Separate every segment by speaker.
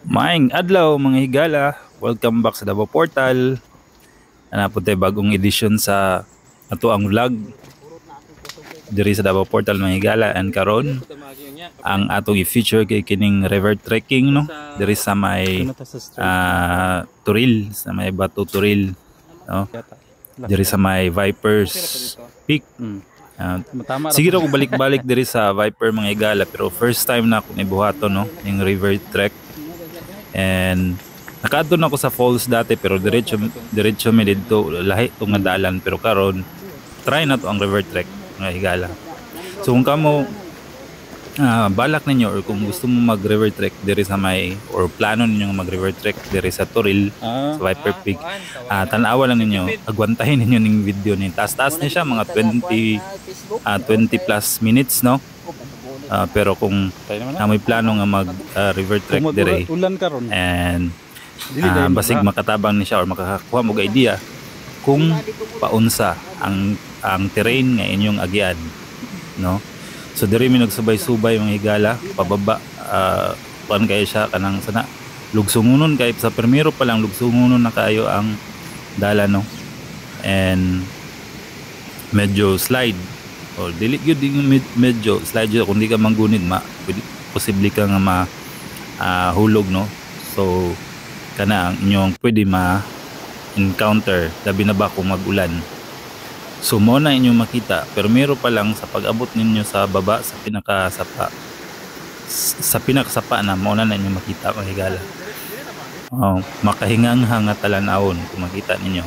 Speaker 1: Maing adlaw mga higala, welcome back sa Davao Portal. Ana po tayo bagong edisyon sa ato ang vlog diri sa Davao Portal mga higala, and karon ang atong i-feature kay kining river trekking no diri sa may Turil, sa may Bato Turil no, diri sa may Vipers Peak. Sige raw ko balik-balik diri sa Viper mga higala, pero first time na akong ibuhaton no yung river trek. And nakaadto na ako sa falls dati, pero diretso mi didto lahi tong nga dalan, pero karon try na to ang river trek mga higala. So kung kamo balak ninyo or kung gusto mo mag river trek diri sa may, or plano ninyo mag river trek diri sa Turil, sa Viper Peak, tan-awa lang ninyo, agwantahin ninyo ning video ni taas-taas ni siya mga 20 plus minutes no. Pero kung may plano nga mag river trek dire, and basig makatabang ni siya or makakakuha mo idea kung paunsa ang terrain nga inyong agyan no. So dire mi nagsubay-subay mga higala pababa, kuan kay siya kanang sana lugsungunon kay sa primero pa lang lugsungunon na kayo ang dala no, and medyo slide o dili gyud medyo slide yun. Kung di ka manggunid posible ka nga hulog no. So kana ang inyong pwede ma-encounter labi na ba kung mag-ulan. So mo na inyong makita, pero meron pa lang sa pag-abot ninyo sa baba sa pinakasapa na mo na inyong makita mga higala. Makahingang-hang nga talanawon kung makita ninyo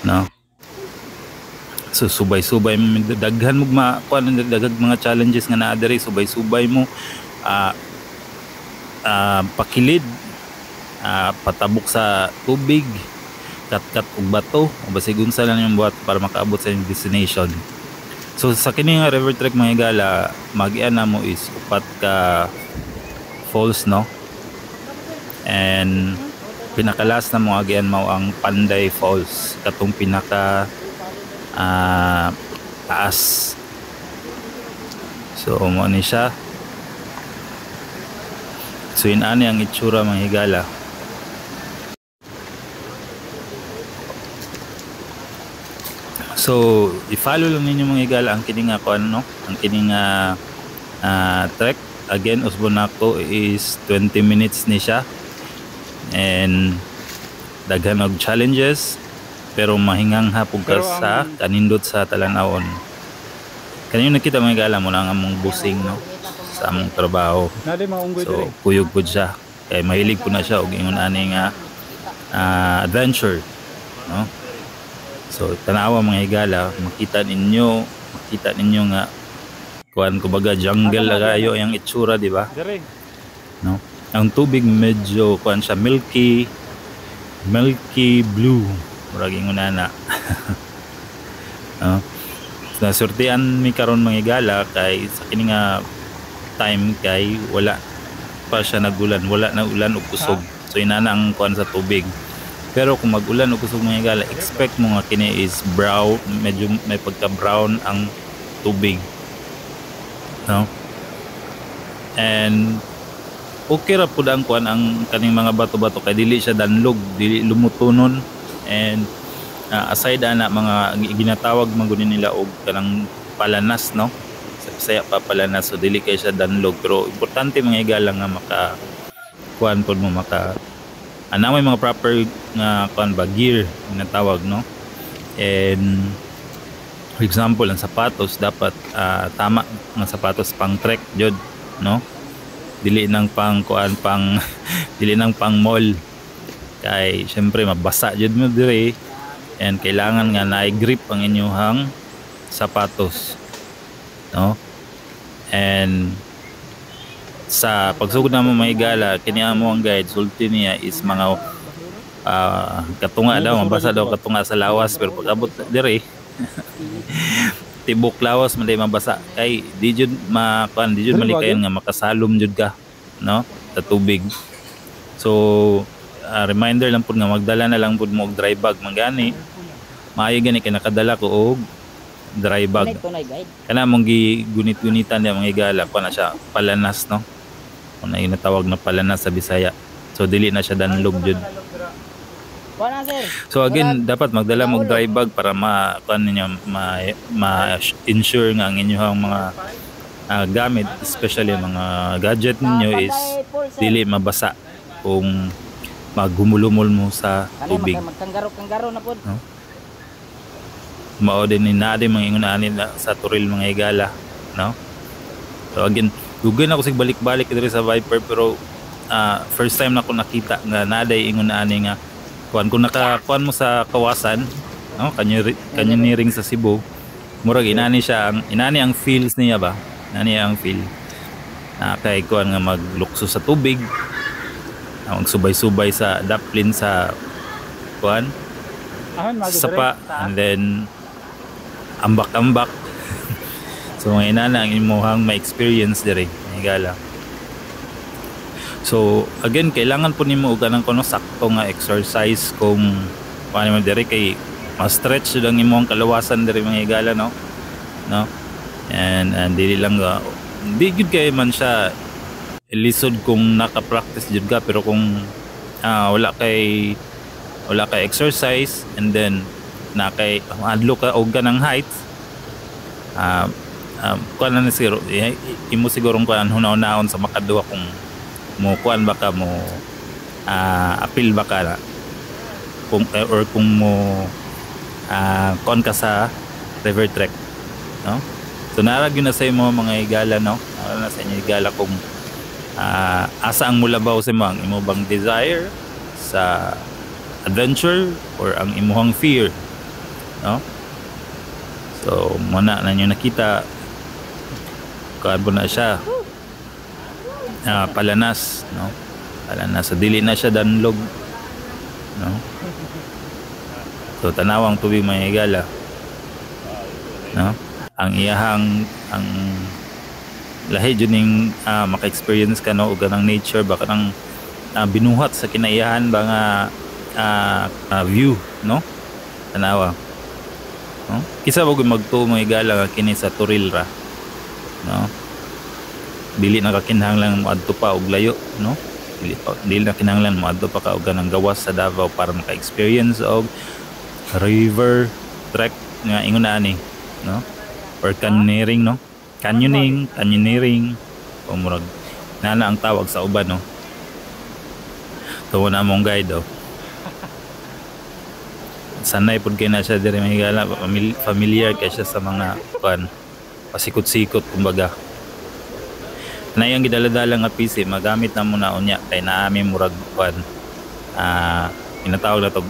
Speaker 1: no. So subay-subay daghan mo daghang mga challenges nga naa diri, subay-subay mo pakilid, patabok sa tubig, kat-kat og bato, o basig unsa lang yung buhat para makaabot sa inyong destination. So sa kini nga river trek mga higala, mag-ian na mo is upat ka falls no, and pinakalas na mo agian mao ang Panday Falls, katong pinaka taas. So mo ni siya. So inani ang itsura mga higala. So i-follow lang ninyo mga higala ang kining nga ano, ang kining trek. Again, Usbonacto is 20 minutes ni siya, and daghan og challenges, pero mahingang hapog ka sa kanindot sa talanawon. Kanino nakita mga higala mo lang among busing no sa among trabaho. So kuyog pud siya kay mahilig po na siya og ingon ani nga adventure no. So tanawa mga higala, makita ninyo nga kuan kumbaga jungle kayo yung itsura, di ba? No? Ang tubig medyo kuan siya milky blue, murag ingon ana. No? Nasurtian mi karon mga higala kay sa kini nga time kay wala pa siya nagulan, wala na ulan o kusog. So inana ang kuan sa tubig. Pero kung mag-ulan o kusog mga higala, expect mo nga kini is brown, medyo may pagka-brown ang tubig. No? And okay ra pud ang kuan ang kaning mga bato-bato kay dili siya danlog, dili lumutonon, and aside ana mga ginatawag man guni nila og kanang palanas no. Saya pa palanas, so dili kay siya danlog, pero importante mga higala nga maka kuan pud mo maka may mga proper nga kuan ba gear na tawag no. And for example ang sapatos dapat tama nga sapatos pang trek jud no, dili nang pang kuan dili nang pang mall, kay syempre mabasa jud mo dire, and kailangan nga naay grip ang inyong sapatos no. And sa pagsugod na mo mga higala, kini mo ang guide, sulti niya is mga katunga daw, mabasa daw katunga sa lawas, pero pag abot dire tibok lawas man mabasa kay di jud malikayan nga makasalom jud ka no sa tubig. So reminder lang pud nga magdala na lang pud mo og dry bag mangani, maayo gani kay nakadala ko og dry bag. Kana mong gigunit-gunitan niya mga higala pa na siya palanas no. kung na natawag na palanas sa Bisaya. So dili na siya danlog jud.
Speaker 2: Wala sir.
Speaker 1: So again, dapat magdala mo dry bag para kuan ninyo ma-ensure nga ang inyong mga gamit, especially mga gadget ninyo is dili mabasa kung maghumulumol mo sa tubig.
Speaker 2: Magkanggaro na po.
Speaker 1: No? Mao din ni na mga ingon ani sa Turil mga higala, no? So again, dugay na ako sig balik-balik diri sa Viper pero first time na ko nakita nga naday ingon ani nga kung nakakuan mo sa Kawasan, no? Kanyo sa Cebu, murag inani ang feels niya ba? Inani ang feel. Kay kuan nga maglukso sa tubig, magsubay-subay sa daplin sa kuan, sapa, and then ambak-ambak. So mga inana ang imuhang ma-experience diri, higala. So again, kailangan po nimo og kanang kuno sakto nga exercise kung paano mo diri kay ma-stretch jud ang imong kalawasan diri mga higala, no? And dili lang di gud kay man siya lisod kung naka-practice jud ka, pero kung wala kay exercise and then adlo ka og ganang height, kuan na siguro imo sigurong kuan hunaw-naon sa makaduha kung mo kuan baka mo apil baka na kung or kung mo kuan ka sa river trek, no? So narag yun na sa imo mga higala, no? Na sa inyo higala kung asa ang mulabaw sa imo bang desire sa adventure or ang imuhang fear, no? So muna na nyo nakita kuan na siya palanas, no? Palanas, so dili na siya danlog, no? So tanawang tubig mga higala, no? Ang lahi jud ning maka-experience ka, no, og ganang nature baka nang binuhat sa kinaiyahan ba nga view, no? Tanawa, no? Kisa wag magtuo mga higala nga kini sa Turil ra, no? Dili na kakinahanglan mo adto pa og layo, no? Dili na kinahanglan mo adto pa ka og ganang gawas sa Davao para maka-experience og river trek nga ingon na ani, no? Or canyoneering, no? Canyoneering o murag nana ang tawag sa uban, no? So na mong guide, oh. Sanay pud kay na siya diri mga higala, familiar kay siya sa mga pasikot-sikot kumbaga. Na yung gidala-dala nga PC magamit na muna unya kay naami murag inatawag na to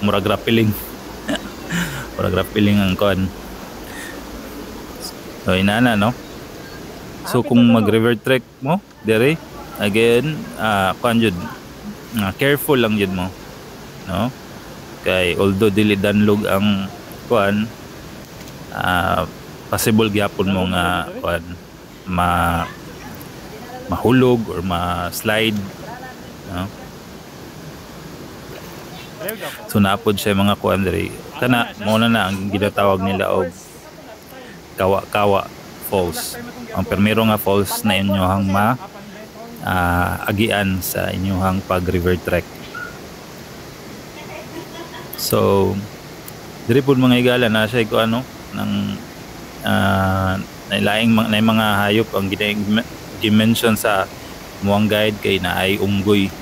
Speaker 1: murag rappelling. Murag rappelling ang so inana, no? So kung mag river trek mo dere again jud careful lang jud mo, no? Kay although dili danlog ang possible gyapon mo nga mahulog or ma-slide, no? So naapod siya mga diri kana mo na ang ginatawag nila og Kawa Falls. Ang primero nga falls na inyohang agian sa inyohang pag river trek. So diri pud mga higala na siya nang nailaing mga hayop ang gimension sa muang guide kay naay unggoy,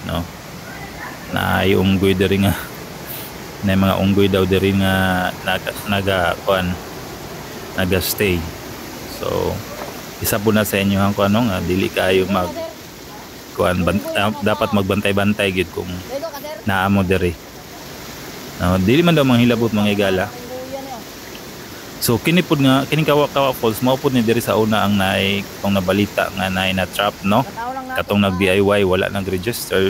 Speaker 1: no? Naay unggoy diri nga na mga unggoy daw diri nga naga-stay. So isa po na sa inyo ang nga dili kayo dapat magbantay-bantay gid kung naamo diri, no? Dili man daw manghilabot mga higala. So kining Kawa Falls mao pud ni diri sa una ang naay kung nabalita nga naay na trap, no? Katong nag DIY wala nag-register.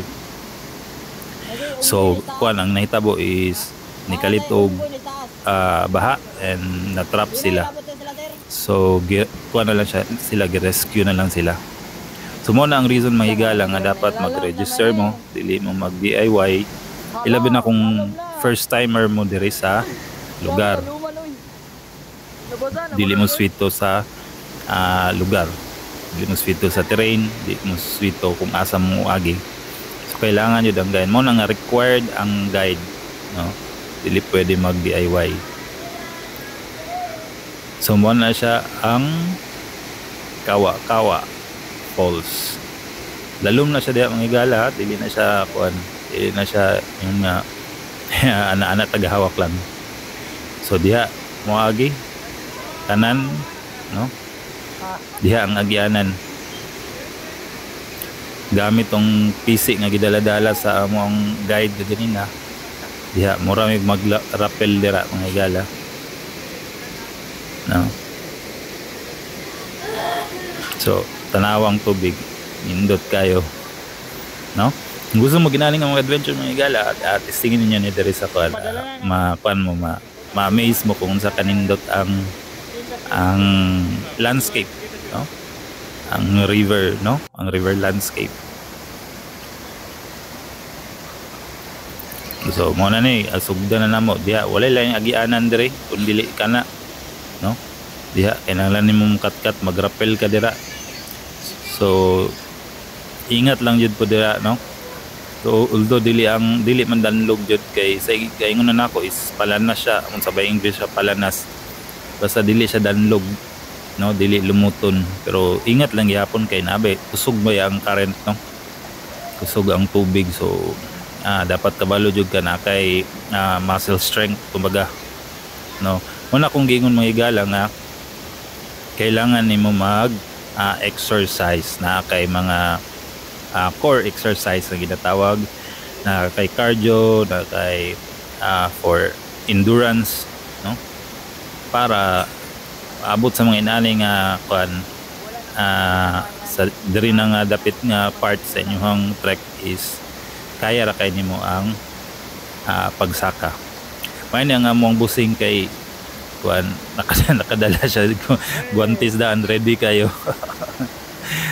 Speaker 1: So ang nahitabo is nikalit og baha and na-trap sila. So na lang sila gi-rescue na lang sila. So mo na ang reason mga higala nga dapat mag-register mo, dili mo mag DIY. Ilabi na kung first timer mo diri sa lugar. Dili mo swito sa lugar, Dili mo swito sa terrain, di mo swito kung asa mo agi. So kailangan yun ang guide mo nga required ang guide, no? Dili pwede mag DIY. So mo na siya ang Kawa Falls. Lalom na siya diha mga higala, dili na siya kuan, dili na siya yung ana-ana tagahawak lang. So diha mo agi kanan, no? Diha ang agianan. Gamit tong PC nga gidala-dala sa among guide ganina. Diha mura may mag-rappel dira mga higala. No? So tanawang tubig, nindot kayo, no? Kung gusto mo ginaling ang mga adventure mga higala, at testingin ninyo ni diri sa kuan, ma-amaze mo kung sa kanindot ang landscape, no? Ang river, no? Ang river landscape. So mo na ni asugdan na namo diha, wala lang agianan dire kun dili kana, no? Diha kinahanglan nimo kat mag-rappel ka dira. So ingat lang jud po dira, no? So although dili man danlog jud kay sa ingon na nako is palanas siya, kung sabay English siya palanas. Basta dili siya danlog, no? Dili lumuton. Pero ingat lang gyapon kay nabe kusog ba ang current, no? Kusog ang tubig. So dapat kabalo jud ka na kay muscle strength kumbaga, no? Una kung gingon mga higala nga kailangan nimo mag exercise na kay mga core exercise na ginatawag, na kay cardio, na kay for endurance, no? Para abot sa mga inani nga kuan sa diri na nga dapit nga part sa inyong trek is kaya ra kay nimo ang pagsaka. May nga among busing kay kuan nakadala siya guantes daan, ready kayo.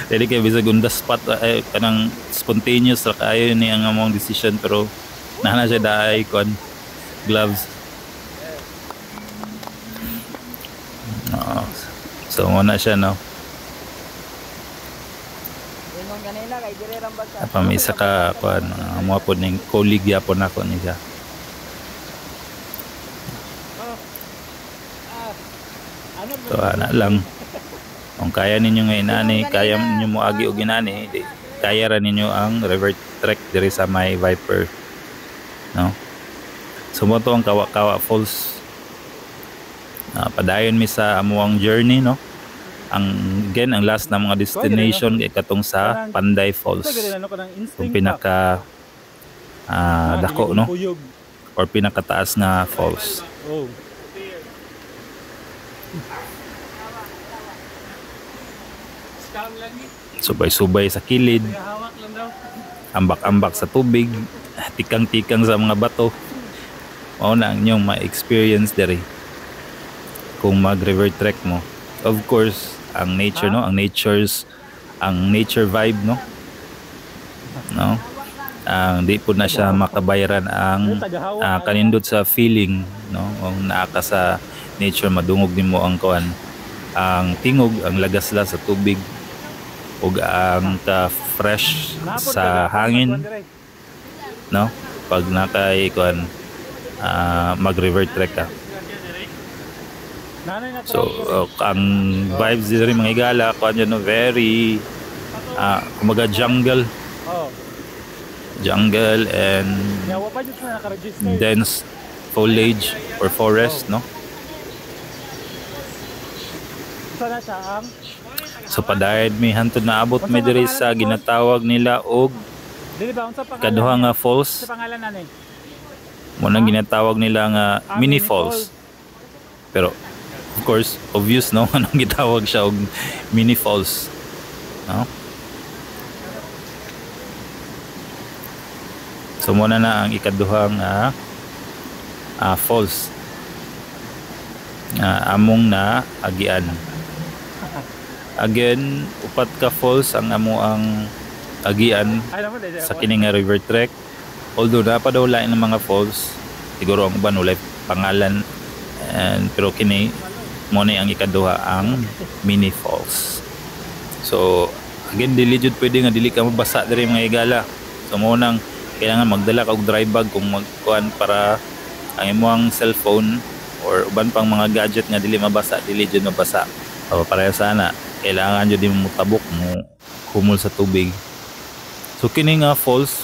Speaker 1: Ready kayo bisag on the spot, kanang spontaneous ra kayo ni ang among decision, pero nana siya daay kuan gloves. So muna siya, no? Pamisa ka kuan mo po ning colleague yapon ako ni siya. So ana lang, kung kaya ninyo nga inani, kaya ninyo mo agi og inani, kaya ra ninyo ang river trek diri sa may Viper, no? So mo to ang Kawa Falls. Padayon mi sa amuang journey, no? Ang last na mga destination kay katong sa Panday Falls, yung pinaka dako, no? Or pinakataas nga falls. Subay-subay sa kilid, ambak-ambak sa tubig, tikang-tikang sa mga bato. Mao na ang inyong ma-experience diri kung mag-river trek mo. Of course, ang nature, no? Ang nature vibe, no? No? Di po na siya makabayaran ang kanindot sa feeling, no? Kung naa ka sa nature, madungog nimo ang kuan, ang tingog, ang lagaslas sa tubig, ug ang ka-fresh sa hangin, no? Pag nakay kuan mag-river trek ka. So ang vibes dito rin mga higala kuan yun, no? Very kumaga jungle and dense foliage or forest, no? So padayon mi hantod na abot mi diri sa ginatawag nila og kaduha nga falls. Mo nang ginatawag nila nga mini falls. Pero of course, obvious, no? Anong gitawag siya og mini falls, no? So muna na ang ikaduhang falls among na agian. Again, upat ka falls ang amo ang agian sa kini nga river trek. Although pa daw lain ng mga falls, siguro ang uban walay pangalan, pero kini mo na ang ikaduha ang mini falls. So again, dili jud pwede nga dili ka mabasa diri mga higala. So mo nang kailangan magdala ka og dry bag kung magkuan para ang imong cellphone or uban pang mga gadget nga dili mabasa, dili jud mabasa. So para sana kailangan jud mo tabok mo humol sa tubig. So kini nga falls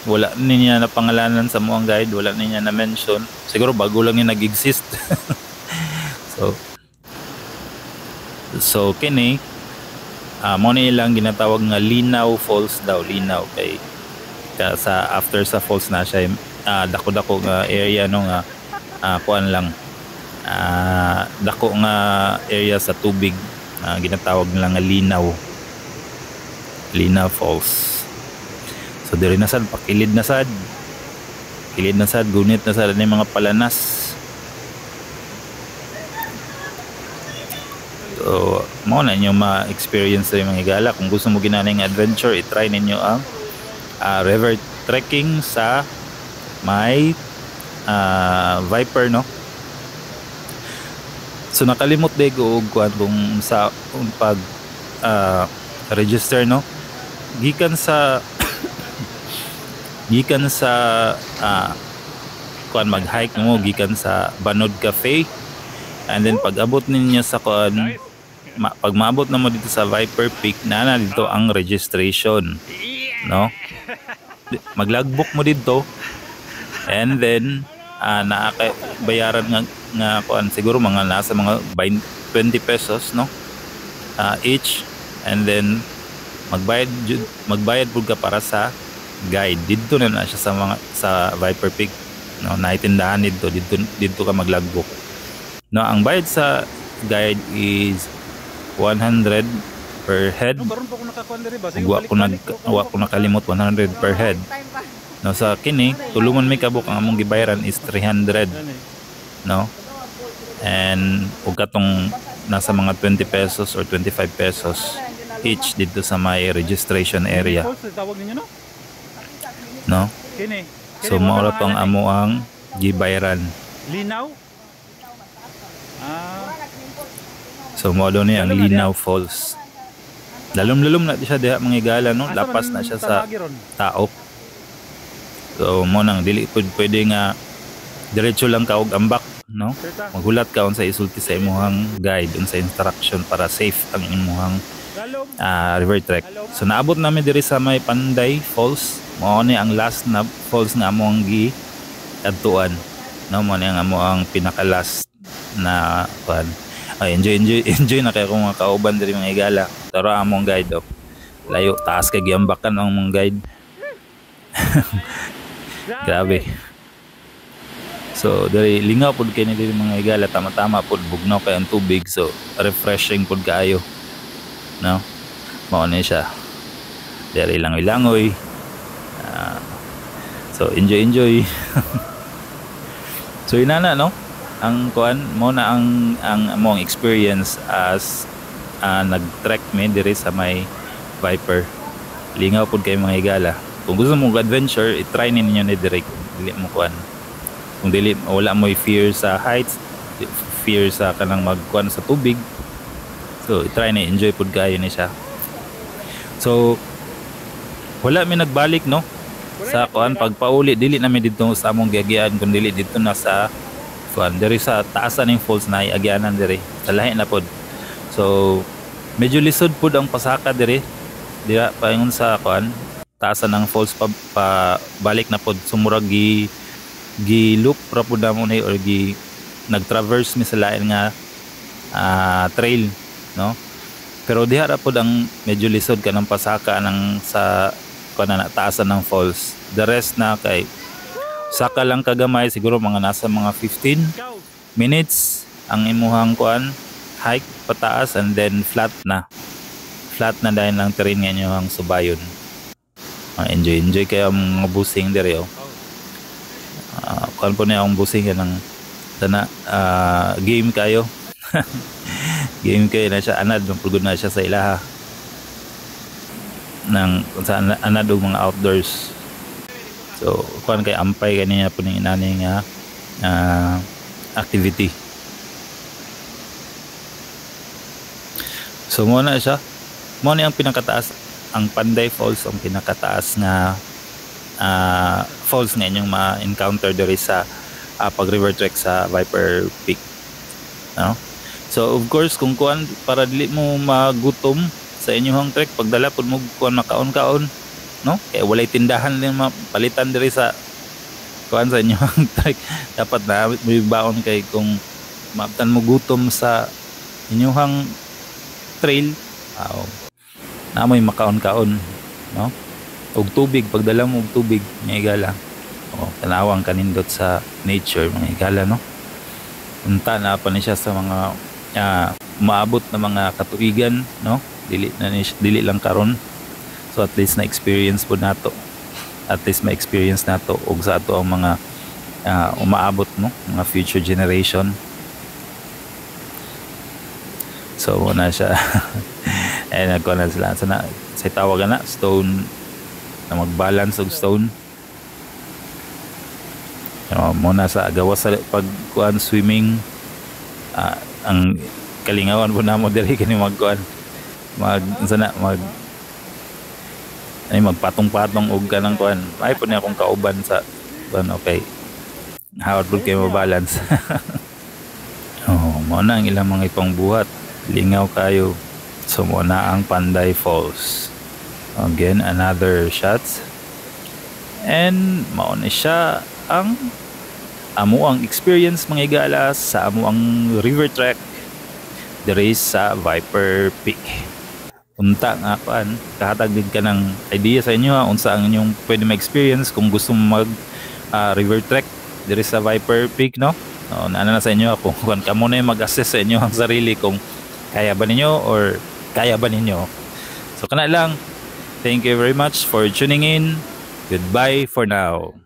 Speaker 1: wala niya na pangalanan sa moang guide, wala niya na mention. Siguro bago lang niya nag-exist. so kini mo ni lang ginatawag nga Linaw Falls daw. Linaw kay sa after sa falls na siya dako-dako nga area no nga kuan lang dako nga area sa tubig ginatawag nila nga Linaw Falls. So diri na sad pakilid na sad gunit na sad ni mga palanas. So mo na inyo ma-experience sa mga higala. Kung gusto mo ginaning adventure, i-try ninyo ang river trekking sa may Viper no. So nakalimot day ko og kung sa pag register no, gikan sa kuan mag-hike mo gikan sa Banod Cafe, and then pag abot ninyo sa kuan pag maabot na mo dito sa Viper Peak na dito ang registration no. Maglogbook mo dito, and then bayaran nga kuan siguro mga nasa mga 20 pesos no each, and then magbayad pud ka para sa guide. Dito na siya sa Viper Peak no, naitindahan dito ka maglogbook no. Ang bayad sa guide is 100 per head. Wa ko nakalimot 100 per head no. Sa kini tulungan may kabuk ang among gibayaran is 300 no, and ug katong nasa mga 20 pesos or 25 pesos each dito sa may registration area no. So mao to ang amo ang gibayaran.
Speaker 2: Linaw?
Speaker 1: So mao ni ang Linaw Falls. Lalom-lalom na siya diha mga higala no, lapas na siya sa tao. So mo nang dili pwede nga diretso lang ka og ambak no. Maghulat ka unsa isulti sa imong guide, unsa instruction para safe ang imong river trek. So naabot namin diri sa may Panday Falls. Mao ni ang last na falls nga among adtuan no. Mao ni ang among pinaka last na kuan. Enjoy na kayo kung mga kauban diri mga higala. Pero among guide layo taas kay giambakan ang mong guide. Grabe. So diri lingaw pud kay ni diri mga higala, tama-tama pud bugnaw kay ang tubig, so refreshing pud kaayo no. Mao ni siya diri langoy-langoy. So enjoy. So inana no, ang kuan mo na ang among experience as nag-trek mi diri sa may Viper. Lingaw pud kay mga higala. Kung gusto mo adventure, i-try ninyo ni direct. Dili mo kuan. Kung dili wala mo fear sa heights, fear sa kanang magkuan sa tubig. So i-try na, enjoy pud kayo ni siya. So wala mi nagbalik no sa kuan pagpauli, dili na mi dito sa among giagian, kun dili dito na sa kuan diri sa taasan ning falls na iagianan diri sa lahi na pod. So medyo lisod pod ang pasaka diri paingon sa kuan taasan ng falls pa balik na pod, sumurag gi loop ra pod mo ni or nag-traverse mi sa lain nga trail no. Pero diha ra pod ang medyo lisod ka ng pasaka ng sa kuan na taasan ng falls. The rest na kay saka lang kagamay, siguro mga nasa mga 15 minutes ang imuhang kuan hike pataas, and then flat na dahil lang terrain nga inyong subayon. Enjoy kayo ang mga busing diri kuan po niya ang busing yan ng game kayo. Game kayo na siya, anad pugod na siya sa ilaha ng sa anad og mga outdoors. So kuan kay ampay kaniya po ning inani nga activity. So mo na siya mo ni ang pinakataas, ang Panday Falls ang pinakataas nga falls nga inyong ma-encounter diri sa pag river trek sa Viper Peak, no? So of course kung kuan para dili mo magutom sa inyong trek, pagdala pud mo kuan makaon-kaon, no? Kaya walay tindahan din mapalitan diri sa kuan sa inyong trek. Dapat na may baon kay kung maabtan mo gutom sa inyong trail, namoy makaon-kaon, no? Og tubig, pagdala mo og tubig mga higala, tanawang kanindot sa nature mga higala, no? Unta na pa ni siya sa mga maabot na mga katuigan, no? Dili lang karon. So at least na experience po nato, at least ma-experience nato og sa ato ang mga umaabot, no? Mga future generation. So na siya and nagkuha na sila sa tawagan na stone na magbalance og stone, muna sa gawas sa pagkuan swimming. Ang kalingawan po na mo diri kani magkuan magpatong-patong og kanang kuan. Ay po niya akong kauban sa kuan, okay, hawad po kayo mabalance. Muna ang ilang mga ipang buhat, lingaw kayo. So muna ang Panday Falls. Again, another shots. And mauna siya ang amo ang experience mga higala sa amo ang river trek diri sa Viper Peak. Unta nga pan, kahatag din ka ng idea sa inyo unsa ang inyong pwede ma-experience kung gusto mo mag river trek diri sa Viper Peak, no? Naana na sa inyo kung kamo na mag-assess sa inyo ang sarili kung kaya ba ninyo or kaya ba ninyo. So kana lang. Thank you very much for tuning in. Goodbye for now.